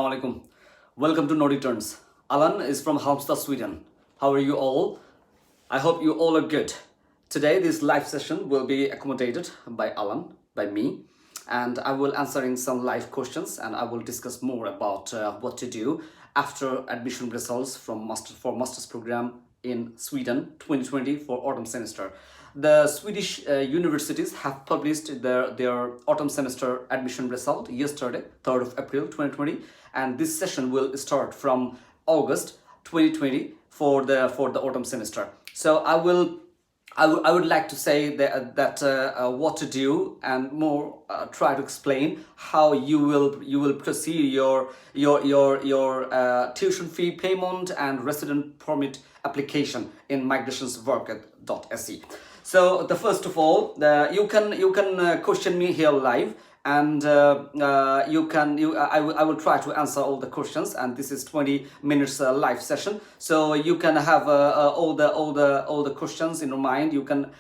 Assalamu alaikum. Welcome to Nordic Turns. Alan is from Halmstad, Sweden. How are you all? I hope you all are good. Today, this live session will be accommodated by Alan, by me, and I will answering some live questions and I will discuss more about what to do after admission results from master's program in Sweden 2020 for autumn semester. The Swedish universities have published their autumn semester admission result yesterday, 3rd of April 2020, and this session will start from August 2020 for the autumn semester. So I would like to say that what to do and more try to explain how you will proceed your tuition fee payment and resident permit application in migrationswork.se. So the first of all, you can question me here live, and I will try to answer all the questions. And this is 20 minutes live session, so you can have all the questions in your mind. You can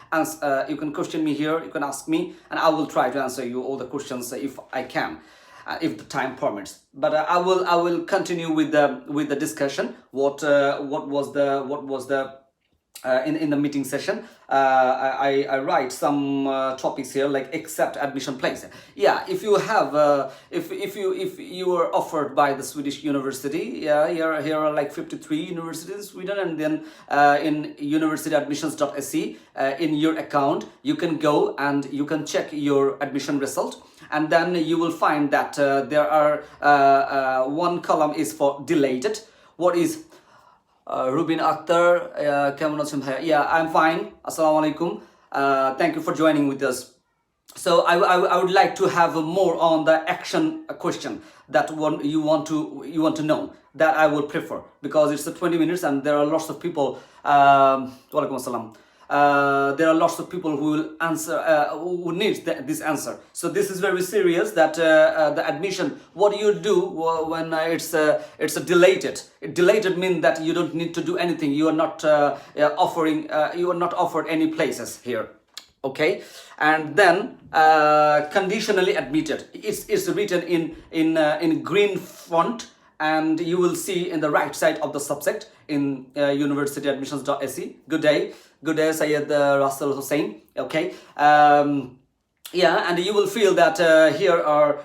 question me here. You can ask me, and I will try to answer you all the questions if I can. If the time permits, but I will continue with the discussion. What was the in the meeting session, I write some topics here like accept admission place. Yeah, if you have if you are offered by the Swedish university, yeah, here are like 53 universities in Sweden, and then in universityadmissions.se in your account you can go and you can check your admission result, and then you will find that there are one column is for deleted. What is Rubin Akhtar, yeah, I'm fine. Assalamu alaikum. Thank you for joining with us. So I would like to have more on the action question that you want to know, that I would prefer, because it's 20 minutes and there are lots of people. Walaikum assalam. There are lots of people who will answer, who needs this answer. So this is very serious. That the admission. What do you do when it's a deleted? Deleted means that you don't need to do anything. You are not offering. You are not offered any places here. Okay, and then conditionally admitted. It's written in green font, and you will see in the right side of the subject in universityadmissions.se. Good day, Syed Russell Hussain. Okay, yeah, and you will feel that here are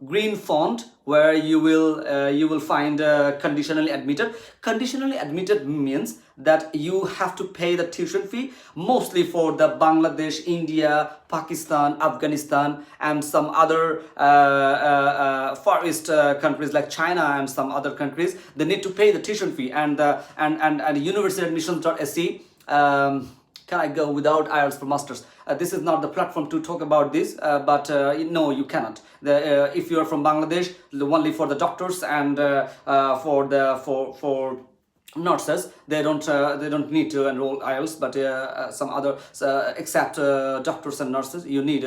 green font where you will find conditionally admitted. Conditionally admitted means that you have to pay the tuition fee mostly for the Bangladesh, India, Pakistan, Afghanistan, and some other Far East countries like China and some other countries. They need to pay the tuition fee, and universityadmissions.se. Can I go without IELTS for masters? This is not the platform to talk about this, but no, you cannot. If you are from Bangladesh, only for the doctors and for nurses, they don't need to enroll IELTS, but some other except doctors and nurses, you need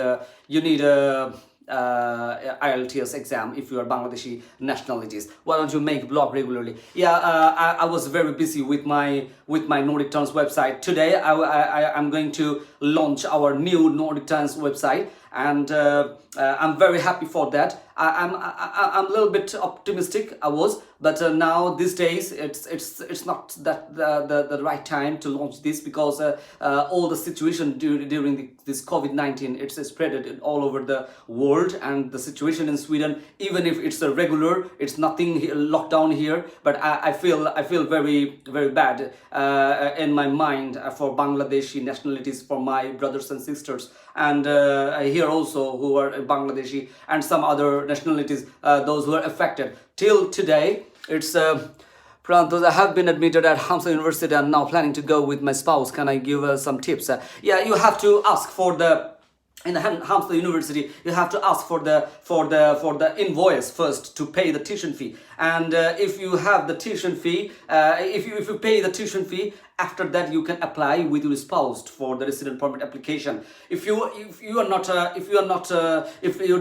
IELTS exam if you are Bangladeshi nationalities. Why don't you make blog regularly? Yeah, I was very busy with my Nordic Turns website. Today I'm going to launch our new Nordic Turns website, and I'm very happy for that. I'm a little bit optimistic. I was, but now these days it's not that the right time to launch this, because all the situation during this COVID-19, it's spread all over the world, and the situation in Sweden, even if it's a regular, it's nothing lockdown here, but I feel very very bad in my mind for Bangladeshi nationalities, for my brothers and sisters, and here also who are Bangladeshi and some other nationalities, those who are affected. Till today, it's Prantos, I have been admitted at Halmstad University and now planning to go with my spouse. Can I give some tips? Yeah, you have to ask for in the Halmstad University, you have to ask for the invoice first to pay the tuition fee. And if you have the tuition fee, if you pay the tuition fee, after that you can apply with your spouse for the resident permit application. If you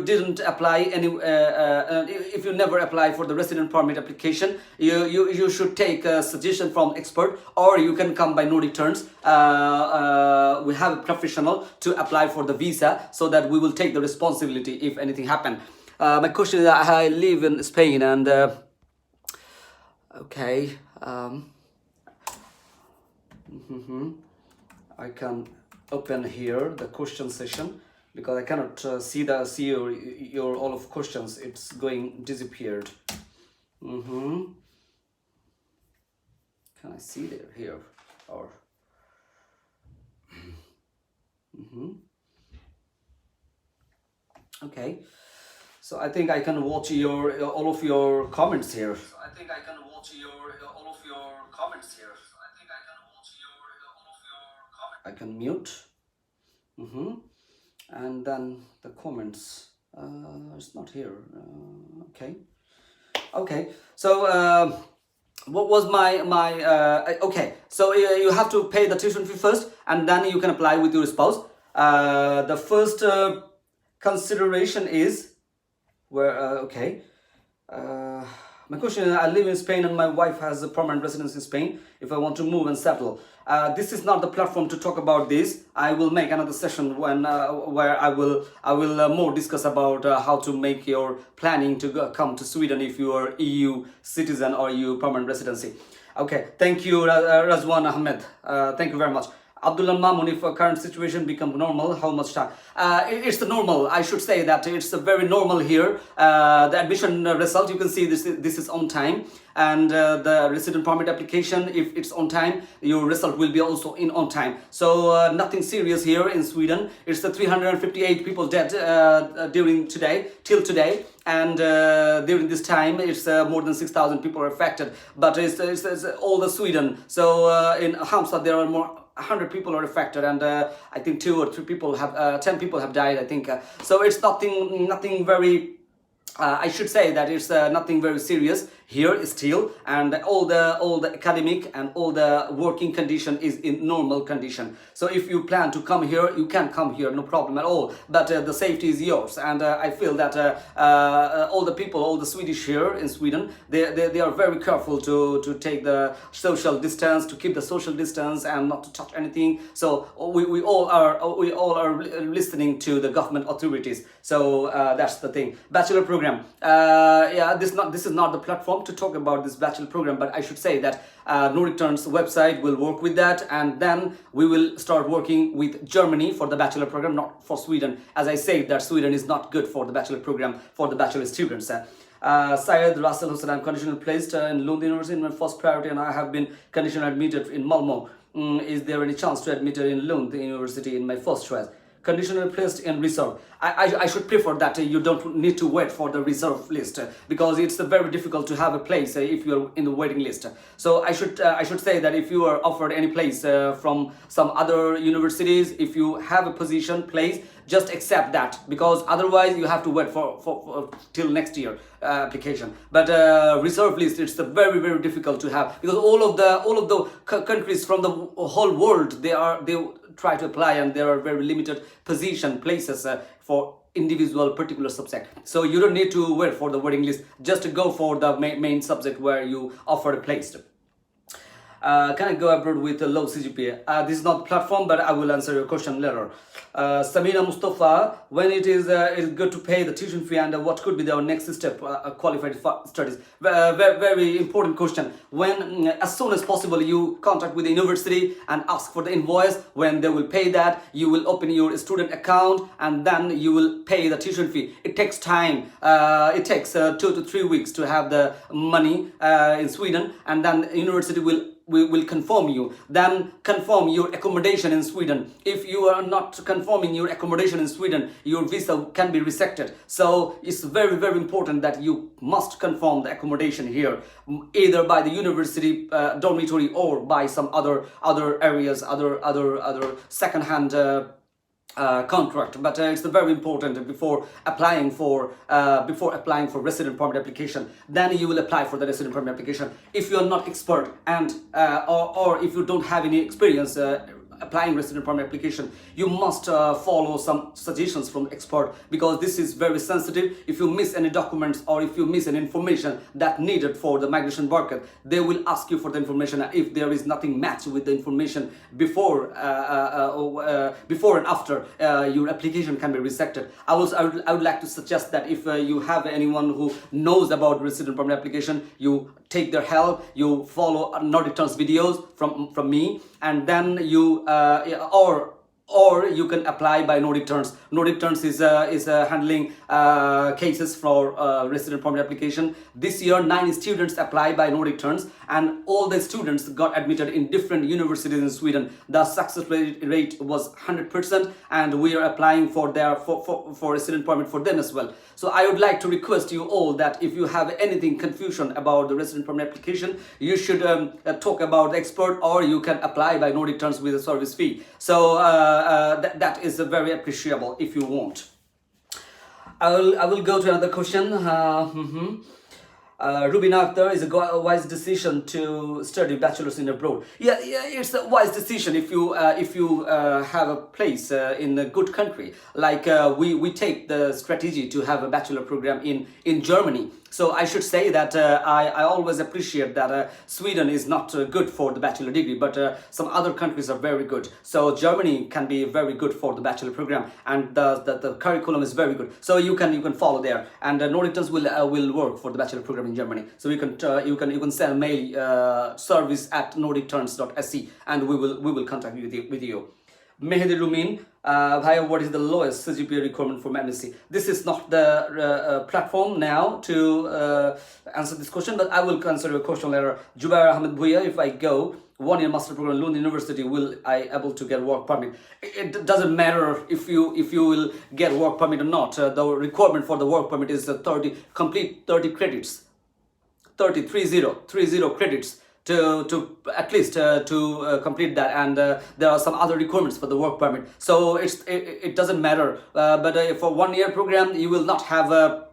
didn't apply any, if you never apply for the resident permit application, you should take a suggestion from expert, or you can come by Nordic Turns. We have a professional to apply for the visa, so that we will take the responsibility if anything happen. My question is, I live in Spain and okay. I can open here the question session because I cannot see your all of questions. It's going disappeared. Can I see there here or? Okay, so I think I can watch your all of your comments here. I think I can watch all of your comments here. I think I can watch all of your comments. I can mute. And then the comments. It's not here. Okay. Okay. So what was my okay? So you have to pay the tuition fee first, and then you can apply with your spouse. The first consideration is where okay. My question is, I live in Spain and my wife has a permanent residence in Spain. If I want to move and settle, this is not the platform to talk about this. I will make another session when where I will more discuss about how to make your planning to come to Sweden if you are EU citizen or EU permanent residency. Okay, thank you, Razwan Ahmed. Thank you very much. Abdullah Mamun, if a current situation become normal, how much time? It's the normal. I should say that it's a very normal here. The admission result, you can see this is on time, and the resident permit application, if it's on time, your result will be also in on time. So nothing serious here in Sweden. It's the 358 people dead during today till today. And during this time, it's more than 6,000 people are affected. But it's all the Sweden. So in Halmstad, there are more 100 people are affected, and I think 2 or 3 people have 10 people have died. I think so. It's nothing very. I should say that it's nothing very serious here still, and all the academic and all the working condition is in normal condition. So if you plan to come here, you can come here, no problem at all. But the safety is yours, and I feel that all the people, all the Swedish here in Sweden, they are very careful to take the social distance, to keep the social distance, and not to touch anything. So we all are listening to the government authorities. So that's the thing. Bachelor program. Yeah, this is not the platform to talk about this bachelor program, but I should say that Nordic Turns website will work with that, and then we will start working with Germany for the bachelor program, not for Sweden. As I said, that Sweden is not good for the bachelor program for the bachelor students. Syed Russell Hussain, I'm conditionally placed in Lund University in my first priority, and I have been conditionally admitted in Malmo. Is there any chance to admit in Lund University in my first choice? Conditionally placed in reserve. I should prefer that you don't need to wait for the reserve list because it's very difficult to have a place if you're in the waiting list. So I should say that if you are offered any place from some other universities, if you have a position place, just accept that, because otherwise you have to wait for till next year application. But reserve list, it's very difficult to have, because all of the countries from the whole world, they try to apply, and there are very limited position places for individual particular subject. So you don't need to wait for the waiting list, just go for the main subject where you offer a place. Can I go abroad with a low CGPA? This is not the platform, but I will answer your question later. Samina Mustafa, when it is good to pay the tuition fee, and what could be our next step qualified studies? Very important question. When as soon as possible you contact with the university and ask for the invoice. When they will pay that, you will open your student account, and then you will pay the tuition fee. It takes time. It takes 2 to 3 weeks to have the money in Sweden, and then the university will confirm you. Then confirm your accommodation in Sweden. If you are not confirming your accommodation in Sweden, your visa can be rejected. So it's very important that you must confirm the accommodation here, either by the university dormitory or by some other areas, other second-hand contract. But it's very important before applying for resident permit application. Then you will apply for the resident permit application. If you are not expert and or if you don't have any experience applying resident permit application, you must follow some suggestions from expert, because this is very sensitive. If you miss any documents or if you miss any information that needed for the migration worker, they will ask you for the information. If there is nothing matched with the information before and after, your application can be rejected. I would like to suggest that if you have anyone who knows about resident permit application, you take their help, you follow Nordic Turns videos from me, and then you or you can apply by Nordic Turns. Nordic Turns is handling cases for resident permit application. This year, 9 students applied by Nordic Turns, and all the students got admitted in different universities in Sweden. The success rate was 100%, and we are applying for resident permit for them as well. So I would like to request you all that if you have anything confusion about the resident permit application, you should talk about the expert, or you can apply by Nordic Turns with a service fee. So that is very appreciable if you want. I will go to another question. Rubina Akhtar, is a wise decision to study bachelors in abroad. Yeah, it's a wise decision if you have a place in a good country. Like we take the strategy to have a bachelor program in Germany. So I should say that I always appreciate that Sweden is not good for the bachelor degree, but some other countries are very good. So Germany can be very good for the bachelor program, and the curriculum is very good. So you can follow there, and Nordic Turns will work for the bachelor program in Germany. So you can send mail service at nordicturns.se, and we will contact with you. Mehdi Rumin, what is the lowest CGPA requirement for MSc? This is not the platform now to answer this question, but I will answer your question later. Jubair Ahmed Bhuya, if I go 1 year master program in Lund University, will I able to get work permit? It doesn't matter if you will get work permit or not. The requirement for the work permit is 30 credits, 30 credits. To at least to complete that, and there are some other requirements for the work permit. So it doesn't matter. But for 1 year program, you will not have a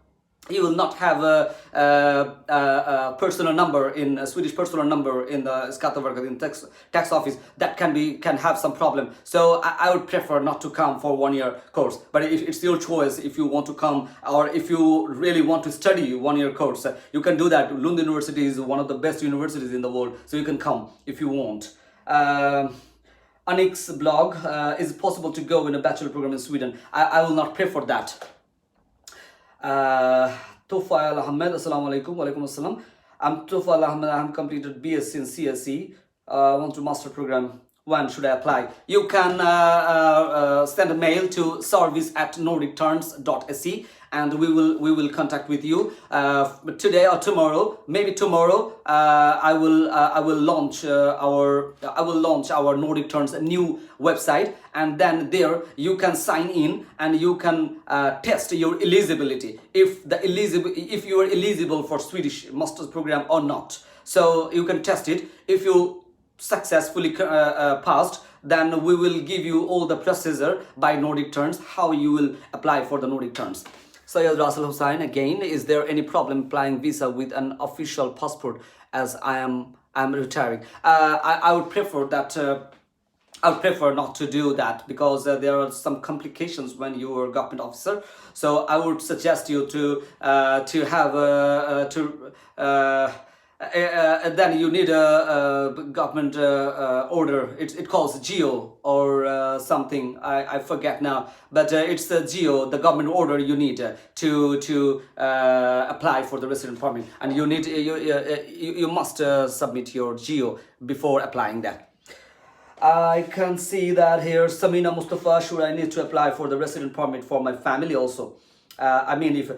personal number in a Swedish personal number in the Skatteverket in tax office. That can have some problem. So I would prefer not to come for 1 year course. But it's your choice if you want to come, or if you really want to study 1 year course, you can do that. Lund University is one of the best universities in the world, so you can come if you want. Anik's blog, is it possible to go in a bachelor program in Sweden? I will not prefer that. Tofail Ahmed, Assalamu alaikum, wa alaikum assalam. I'm Tofail Ahmed, I have completed BSc in CSE, want to master program. When should I apply? You can send a mail to service@nordicturns.se, and we will contact with you today or tomorrow. Maybe tomorrow I will launch our Nordic Turns new website, and then there you can sign in and you can test your eligibility, if you are eligible for Swedish master's program or not. So you can test it. If you successfully passed, then we will give you all the procedure by Nordic Turns, how you will apply for the Nordic Turns. Sayyid Rasul Hussain, again, is there any problem applying visa with an official passport, as I'm retiring? I would prefer that. I would prefer not to do that, because there are some complications when you are a government officer. So I would suggest you to have then you need a government order. It calls GEO or something. I forget now, but it's the GEO, the government order you need to apply for the resident permit, and you must submit your GEO before applying that. I can see that here. Samina Mustafa, should I need to apply for the resident permit for my family also? I mean, if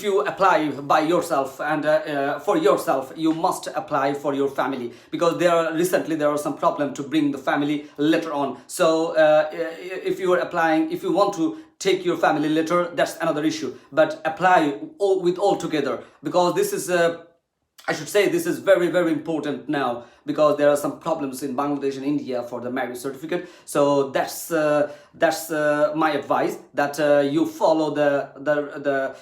you apply by yourself and for yourself, you must apply for your family, because recently there are some problem to bring the family later on. So if you want to take your family later, that's another issue. But apply all together, because this is I should say this is very, very important now, because there are some problems in Bangladesh and India for the marriage certificate. So that's my advice, that you follow the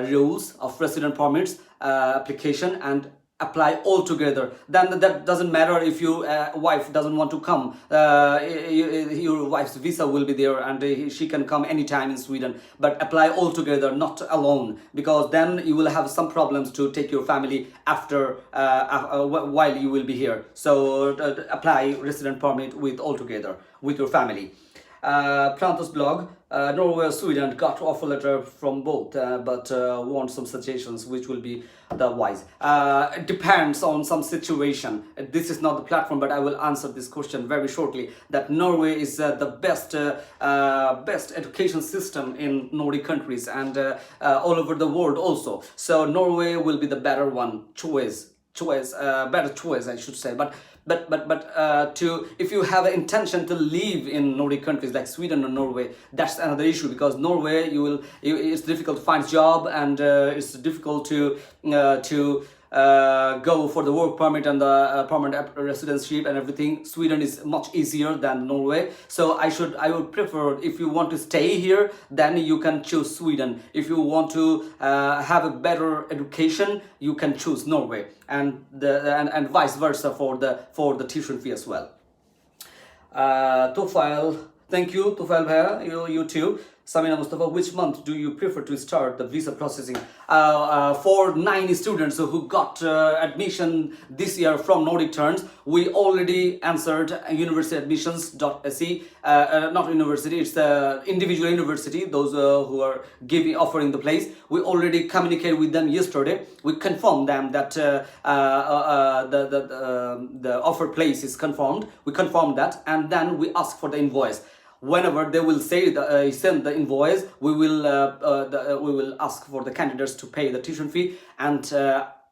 rules of resident permits application, and apply all together. Then that doesn't matter if your wife doesn't want to come. Your wife's visa will be there, and she can come anytime in Sweden. But apply all together, not alone, because then you will have some problems to take your family after while you will be here. So apply resident permit with all together with your family. Pranto's blog, Norway or Sweden, got offer letter from both, but want some suggestions which will be the wise. It depends on some situation. This is not the platform, but I will answer this question very shortly. That Norway is the best education system in Nordic countries, and all over the world also. So Norway will be the better one, better choice, I should say. But if you have an intention to live in Nordic countries like Sweden or Norway, that's another issue, because Norway it's difficult to find job, and it's difficult to go for the work permit and the permanent residency and everything. Sweden is much easier than Norway, so I would prefer, if you want to stay here, then you can choose Sweden. If you want to have a better education, you can choose Norway, and vice versa for the tuition fee as well. Tofail, thank you, Tofail Bhaiya, you too. Samina Mustafa, which month do you prefer to start the visa processing? For 9 students who got admission this year from Nordic Turns, we already answered universityadmissions.se. Not university, it's the individual university, those who are offering the place. We already communicated with them yesterday. We confirmed them that the offer place is confirmed. We confirmed that, and then we ask for the invoice. Whenever they will say send the invoice, we will ask for the candidates to pay the tuition fee, and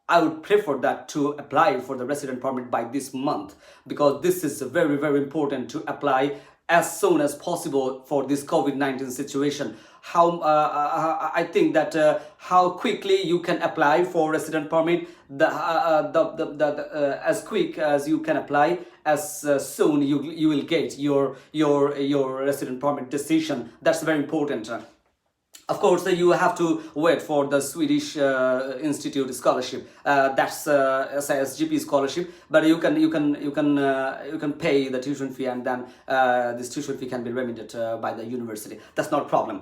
I would prefer that to apply for the resident permit by this month, because this is very, very important to apply as soon as possible for this COVID-19 situation. I think that how quickly you can apply for resident permit, as quick as you can apply, as soon you will get your resident permit decision. That's very important. Of course, you have to wait for the Swedish Institute scholarship. That's SISGP scholarship, but you can pay the tuition fee, and then this tuition fee can be remitted by the university. That's not a problem.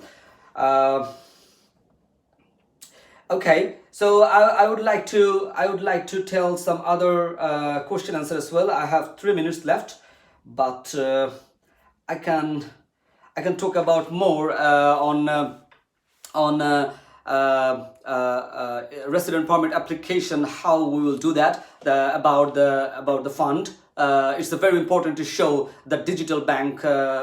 Okay, so I would like to tell some other question answer as well. I have 3 minutes left, but I can talk about more on resident permit application, how we will do that, about the fund. It's very important to show the digital bank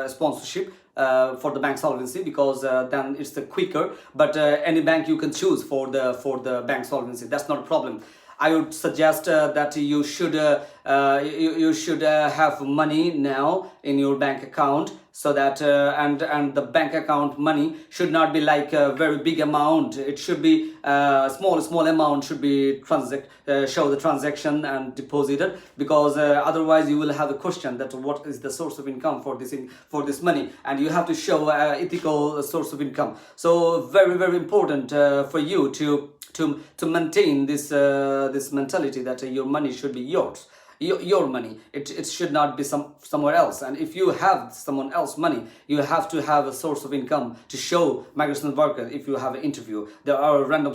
sponsorship for the bank solvency, because then it's the quicker. But any bank you can choose for the bank solvency, that's not a problem. I would suggest that you should have money now in your bank account, so that and the bank account money should not be like a very big amount. It should be small amount should be show the transaction and deposited, because otherwise you will have a question that what is the source of income for this money, and you have to show ethical source of income. So very, very important for you to maintain this mentality that your money should be yours. Your money, it should not be somewhere else. And if you have someone else's money, you have to have a source of income to show migration worker. If you have an interview, there are random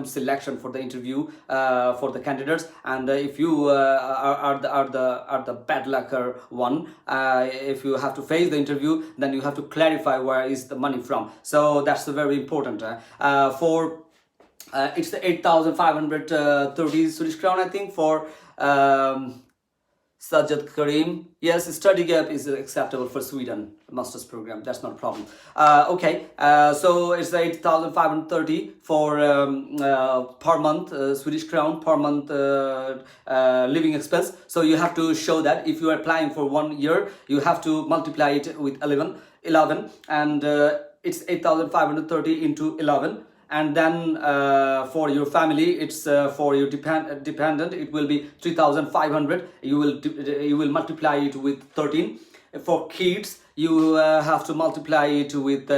selection for the interview for the candidates, and if you are the bad lucker one, if you have to face the interview, then you have to clarify where is the money from. So that's very important. It's the 8,530 Swedish crown, I think, for Sajjad Karim. Yes, study gap is acceptable for Sweden master's program. That's not a problem. Okay, so it's 8,530 for per month Swedish crown per month living expense. So you have to show that if you are applying for 1 year, you have to multiply it with 11, and it's 8,530 into 11. And then for your family, it's for your dependent, it will be 3,500. You will multiply it with 13. For kids, you have to multiply it with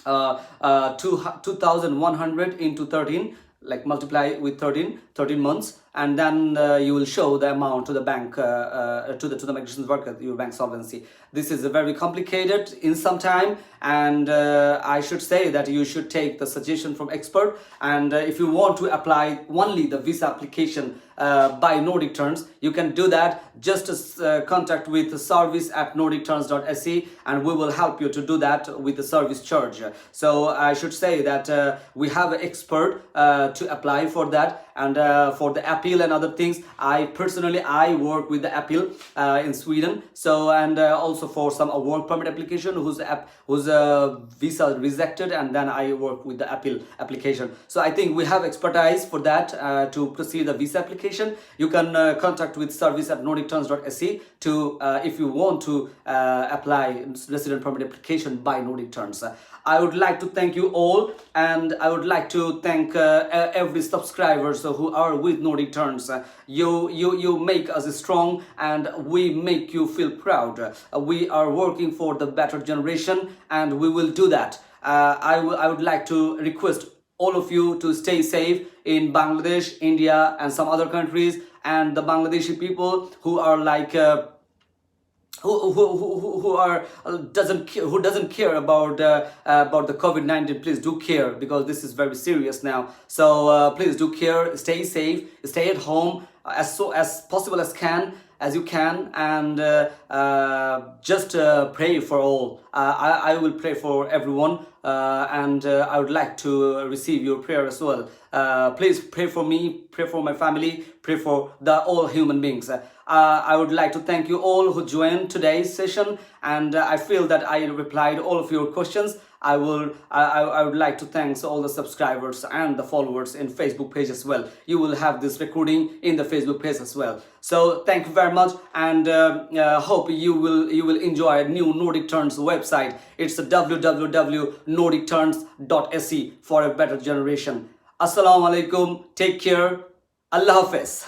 2,100 into 13. Like multiply with 13 months, and then you will show the amount to the bank, to the migrations worker, your bank solvency. This is very complicated in some time, and I should say that you should take the suggestion from expert. And if you want to apply only the visa application by Nordic Turns, you can do that. Just contact with the service at nordicturns.se, and we will help you to do that with the service charge. So I should say that we have an expert to apply for that, and for the appeal and other things, I personally work with the appeal in Sweden. So, and also for some work permit application whose visa rejected, and then I work with the appeal application. So I think we have expertise for that to proceed the visa application. You can contact with service at nordicturns.se to if you want to apply resident permit application by Nordic Turns. I would like to thank you all, and I would like to thank every subscribers who are with Nordic Turns. You make us strong, and we make you feel proud. We are working for the better generation, and we will do that. I would like to request all of you to stay safe in Bangladesh, India, and some other countries, and the Bangladeshi people who are like who doesn't care about the COVID-19. Please do care, because this is very serious now. So please do care, stay safe, stay at home as possible as you can, and just pray for all. I will pray for everyone, and I would like to receive your prayer as well. Please pray for me, pray for my family, pray for all human beings. I would like to thank you all who joined today's session, and I feel that I replied all of your questions. I would like to thank all the subscribers and the followers in Facebook page as well. You will have this recording in the Facebook page as well. So thank you very much, and hope you will enjoy a new Nordic Turns website. It's www.nordicturns.se for a better generation. Assalamu alaikum. Take care. Allah Hafiz.